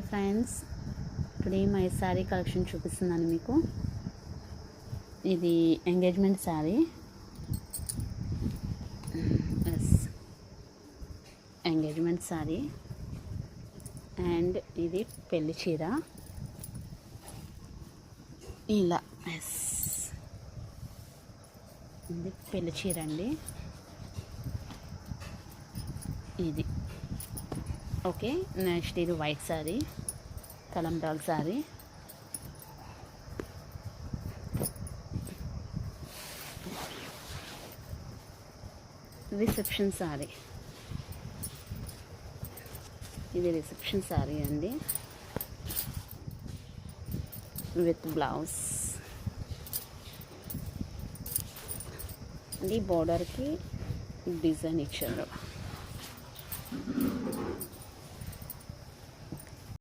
Friends, today my sari collection చూపిస్తున్నాను మీకు. ఇది engagement sari. Yes, engagement sari. And ఇది పెళ్లి చీర. ఇలా ఎస్, ఇది పెళ్లి చీర అండి. ఇది ఓకే. నెక్స్ట్ ఇది వైట్ శారీ, కలంబ్రాల్ శారీ. రిసెప్షన్ శారీ. ఇది రిసెప్షన్ శారీ అండి, విత్ బ్లౌజ్. ఇది బోర్డర్కి డిజైన్ ఇచ్చారు.